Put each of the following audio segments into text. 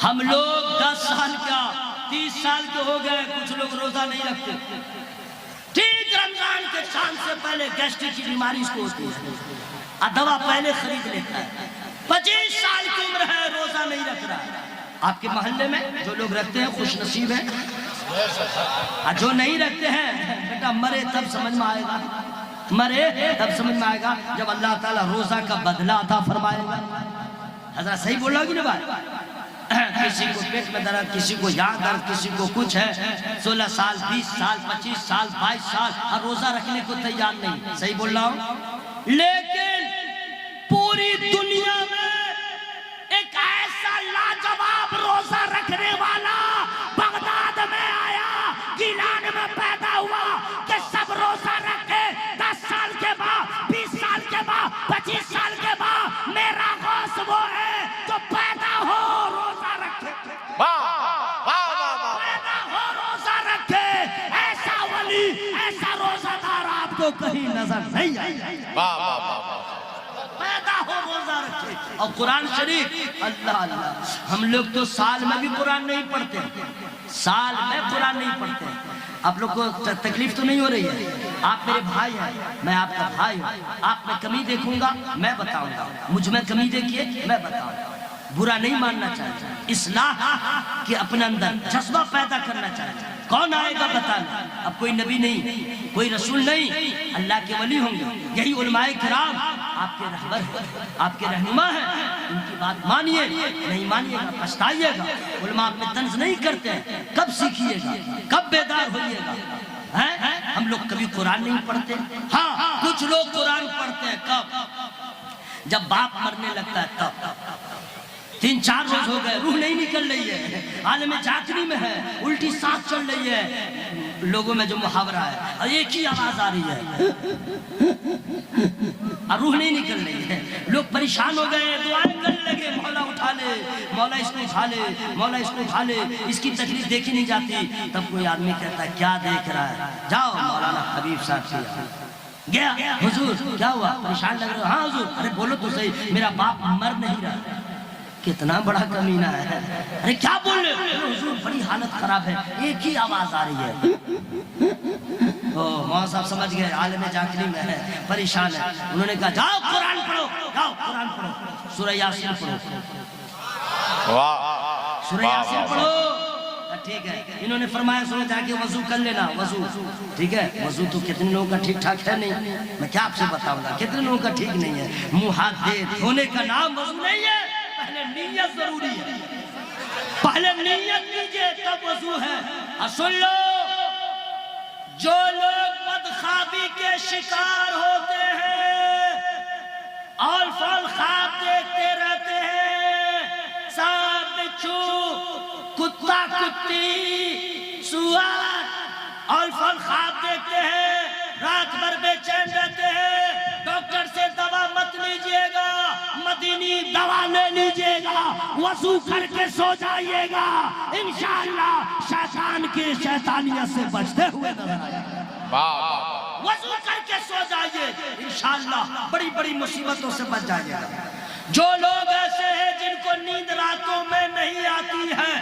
ہم لوگ 10 سال کا 30 سال کے ہو گئے، کچھ لوگ روزہ نہیں رکھتے، ٹھیک رمضان کے چاند سے پہلے گیسٹرک کی بیماری اس کو ہوتی ہے، دوا پہلے خرید لیتا ہے، 25 سال کی عمر ہے روزہ نہیں رکھ رہا ہے۔ آپ کے محلے میں جو لوگ رکھتے ہیں خوش نصیب ہیں، جو نہیں رکھتے ہیں بیٹا مرے تب سمجھ میں آئے گا، مرے تب سمجھ میں آئے گا جب اللہ تعالیٰ روزہ کا بدلہ عطا فرمائے گا۔ حضرت صحیح بول رہا کہ نہیں بھائی؟ کسی کو پیٹ میں درد، کسی کو یہاں درد، کسی کو کچھ ہے، 16 سال 20 سال 25 سال 22 سال اور روزہ رکھنے کو تیار نہیں، صحیح بول رہا ہوں؟ لیکن پوری دنیا میں ایک ایسا لاجواب روزہ رکھنے والا بغداد میں آیا، گیلان میں پیدا ہوا کہ سب روزہ رکھے، 10 سال کے بعد 20 سال کے بعد 25 سال کے بعد میرا غوث وہ ہے جو پیدا ہو روزہ رکھے، پیدا ہو روزہ رکھے، ایسا ولی ایسا روزہ دار آپ کو کہیں نظر نہیں آئے، پیدا ہو روزہ رکھے۔ اور قرآن شریف اللہ اللہ، ہم لوگ تو سال میں بھی قرآن نہیں پڑھتے، سال میں قرآن نہیں پڑھتے۔ آپ لوگ کو تکلیف تو نہیں ہو رہی ہے؟ آپ میرے بھائی ہیں، میں آپ کا بھائی ہوں، آپ میں کمی دیکھوں گا میں بتاؤں گا، مجھ میں کمی دیکھیے میں بتاؤں گا، برا نہیں ماننا چاہتا، اصلاح کے اپنے اندر جذبہ پیدا کرنا چاہتا۔ کون آئے گا بتانا؟ اب کوئی نبی نہیں، کوئی رسول نہیں، اللہ کے ولی ہوں گے، یہی علماء کرام آپ کے رہبر ہیں، آپ کے رہنما ہیں، ان کی بات مانیے، نہیں مانیے گا پچھتائیے گا۔ علماء آپ میں طنز نہیں کرتے ہیں، کب سیکھیے گا، کب بیدار ہوئیے گا؟ ہم لوگ کبھی قرآن نہیں پڑھتے، ہاں کچھ لوگ قرآن پڑھتے ہیں، کب؟ جب باپ مرنے لگتا ہے تب، 3-4 روز ہو گئے روح نہیں نکل رہی ہے، عالم جاچنی میں ہے، الٹی سانس چل رہی ہے، لوگوں میں جو محاورہ ہے اور ایک ہی آواز آ رہی ہے اور روح نہیں نکل رہی ہے، لوگ پریشان ہو گئے، دعائیں کرنے لگے، مولا اٹھا لے، مولا اس کو اٹھا لے، مولا اس کو اٹھا لے، اس کی تکلیف دیکھی نہیں جاتی۔ تب کوئی آدمی کہتا ہے کیا دیکھ رہا ہے؟ جاؤ مولانا حبیب صاحب سے گیا، حضور کیا ہوا؟ پریشان لگ رہے ہو؟ ہاں حضور، ارے بولو تو صحیح، میرا باپ مر نہیں رہا۔ کتنا بڑا کمینہ ہے، ارے کیا بول رہے ہو؟ حضور بڑی حالت خراب ہے، ایک ہی آواز آ رہی ہے۔ مولانا صاحب سمجھ گئے عالم جاکری میں ہے، پریشان ہے، انہوں نے کہا جاؤ قرآن پڑھو، جاؤ قرآن پڑھو، سورہ یاسین پڑھو، سورہ یاسین پڑھو۔ ٹھیک ہے، انہوں نے فرمایا سنو جا کے وضو کر لینا، وضو ٹھیک ہے، وضو تو کتنے لوگوں کا ٹھیک ٹھاک ہے نہیں، میں کیا آپ سے بتاؤں گا، کتنے لوگوں کا ٹھیک نہیں ہے، منہ ہاتھ دے دھونے کا نام وضو نہیں ہے، پہلے نیت ضروری ہے، پہلے نیت لیجئے تب وضو ہے۔ اور سن لو، جو لوگ بدخوابی کے شکار ہوتے ہیں اور فال خواب دیکھتے رہتے ہیں، سانپ بچھو کتا کتی سوار اور فال خواب دیکھتے ہیں، رات بھر بے چین رہتے ہیں، ڈاکٹر سے دوا مت لیجئے گا، مدینی دوا لے لیجئے گا، وضو کر کے سو جائیے گا، انشاءاللہ شیطان کی شیطانیت سے بچتے ہوئے نظر آئے گا۔ وضو کر کے سو جائیے، انشاءاللہ بڑی بڑی مصیبتوں سے بچ جائیے گا۔ جو لوگ ایسے ہیں جن کو نیند راتوں میں نہیں آتی ہے،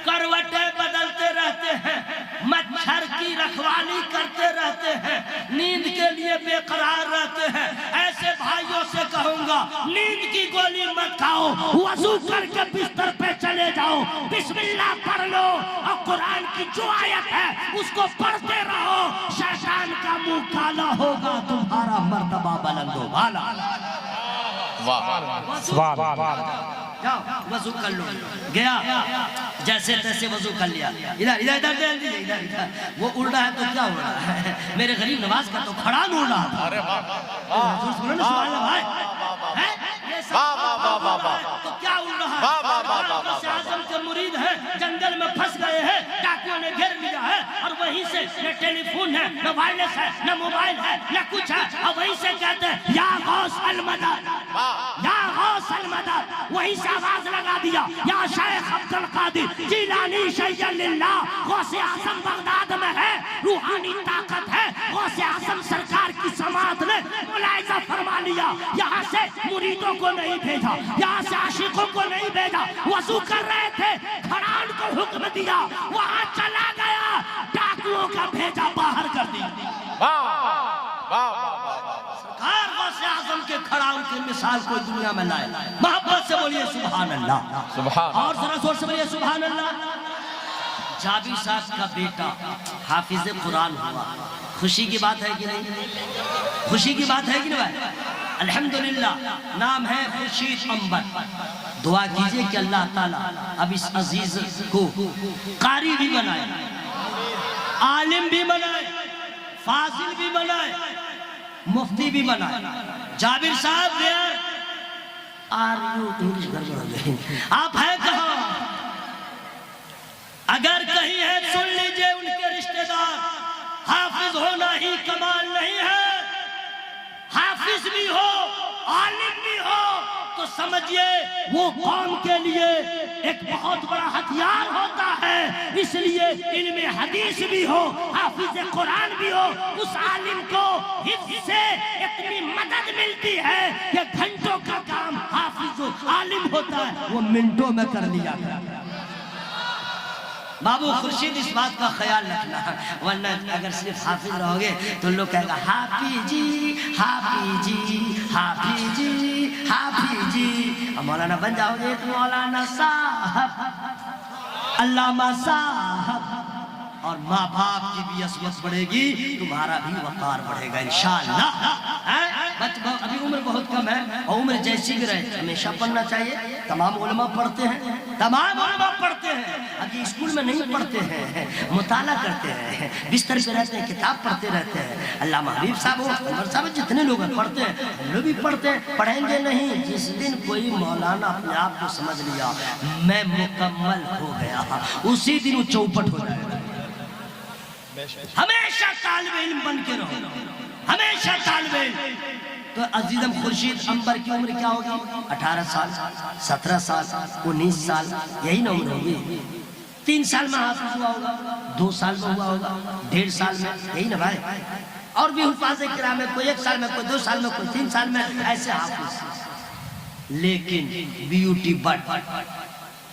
کروٹیں بدلتے رہتے ہیں، مچھر کی رکھوالی کرتے رہتے ہیں، نیند کے لیے بے قرار رہتے ہیں، ایسے بھائیوں سے کہوں گا نیند کی گولی مت کھاؤ، وضو کر کے بستر پہ چلے جاؤ، بسم اللہ پڑھ لو اور قرآن کی جو آیت ہے اس کو پڑھتے رہو، شیطان کا منہ کالا ہوگا، تمہارا مرتبہ بلند و بالا۔ جاؤ وضو کر لو، گیا جیسے تیسے وضو کر لیا، ادھر ادھر ادھر دے دیجئے، ادھر ادھر، وہ اڑ رہا ہے تو کیا اڑ رہا ہے؟ میرے غریب نواز کا تو کھڑا اڑ رہا تھا، حضور سنو نا سبحان اللہ بھائی، یہ سب تو کیا اڑ رہا ہے؟ غوث اعظم کے مرید ہیں، جنگل میں پھنس گئے ہیں، ڈاکیوں نے گھیر لیا ہے، اور وہیں سے نہ ٹیلی فون ہے، نہ وائرلیس ہے، نہ موبائل ہے، نہ کچھ ہے، اور وہیں سے کہتے ہیں یا غوث المدد، یا غوث المدد، وہیں سے آواز لگا دیا یا شیخ عبد القادر جیلانی شیخ للہ، غوث اعظم بغداد میں ہے، روحانی طاقت ہے، غوث اعظم سرکار کی سماعت نے ملاحظہ فرما لیا، یہاں سے مریدوں کو نہیں بھیجا، یہاں سے عاشقوں کو نہیں بھیجا، وضو کر رہے تھے، کھڑان کو حکم دیا، وہاں چلا گیا، ڈاکوؤں کا بھیجا باہر کر دیا۔ سرکار غوث اعظم کے کھڑان کی مثال کوئی دنیا میں لائے، محبت سے بولیے سبحان اللہ، اور ذرا زور سے بولیے سبحان اللہ۔ جابر صاحب کا بیٹا حافظ قرآن ہوا، خوشی کی بات ہے کہ نہیں؟ خوشی کی بات ہے کہ نہیں؟ الحمدللہ، نام ہے خورشید انور۔ دعا کیجئے کہ اللہ تعالیٰ اب اس عزیز کو قاری بھی بنائے، عالم بھی بنائے، فاضل بھی بنائے، مفتی بھی بنائے۔ جابر صاحب دیار انگلش گھر بڑھ گئے، آپ ہیں کہاں؟ اگر کہیں ہے سن لیجئے ان کے رشتہ دار، حافظ ہونا ہی کمال نہیں ہے، حافظ بھی ہو عالم بھی ہو تو سمجھئے وہ قوم کے لیے ایک بہت بڑا ہتھیار ہوتا ہے۔ اس لیے علم حدیث بھی ہو، حافظ قرآن بھی ہو، اس عالم کو حفظ سے اتنی مدد ملتی ہے کہ گھنٹوں کا کام حافظ و عالم ہوتا ہے وہ منٹوں میں کر لیا کرتا ہے۔ بابو خورشید اس بات کا خیال رکھنا، ورنہ اگر صرف حافظ رہو گے تو لوگ کہے گا حافظ جی حافظ جی حافظ جی حافظ جی، اور مولانا بن جاؤ گے تو مولانا صاحب، علامہ صاحب، اور ماں باپ کی بھی عظمت بڑھے گی، تمہارا بھی وقار بڑھے گا انشاءاللہ۔ ابھی عمر بہت کم ہے اور عمر جیسی بھی رہے، ہمیشہ پڑھنا چاہیے۔ تمام علماء پڑھتے ہیں، تمام علماء پڑھتے ہیں، ابھی اسکول میں نہیں پڑھتے ہیں، مطالعہ کرتے ہیں، بستر پہ رہتے ہیں، کتاب پڑھتے رہتے ہیں۔ علامہ حبیب صاحب ہو، عمر صاحب، جتنے لوگ پڑھتے ہیں، ہم لوگ بھی پڑھتے ہیں، پڑھیں گے نہیں۔ جس دن کوئی مولانا اپنے آپ کو سمجھ لیا میں مکمل ہو گیا، اسی دن وہ چوپٹ ہو جائے گا۔ ہمیشہ طالب علم بن کے رہو، ہمیشہ طالب علم۔ تو عزیزم خورشید انور کی عمر کیا ہوگی؟ 18 سال، 17 سال، 19 سال، یہی نا عمر ہوگی۔ 3 سال میں حافظ ہوا ہوگا، 2 سال میں ہوا ہوگا، 1.5 سال میں، یہی نا بھائی؟ اور بھی حفاظ کرام ہے، کوئی 1 سال میں، کوئی 2 سال میں، کوئی 3 سال میں، ایسے حافظ۔ لیکن بیوٹی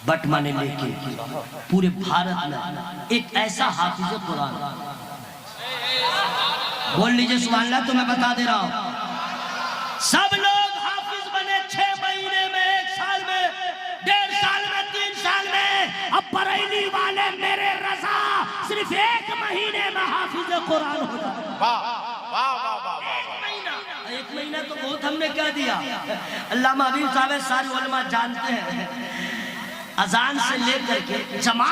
بٹ مانے لیکن پورے بھارت میں ایک ایسا حافظ قرآن، بول لیجئے سبحان اللہ، تو میں بتا دے رہا ہوں، سب لوگ حافظ بنے 6 مہینے میں، 1 سال میں، 1.5 سال میں، 3 سال میں، اب بریلی والے میرے رضا صرف 1 مہینے میں حافظ قرآن ہو جائے۔ 1 مہینہ تو بہت ہم نے کہہ دیا۔ علامہ حبیب صاحب سارے علماء جانتے ہیں، اذان سے لے کر کے جماعت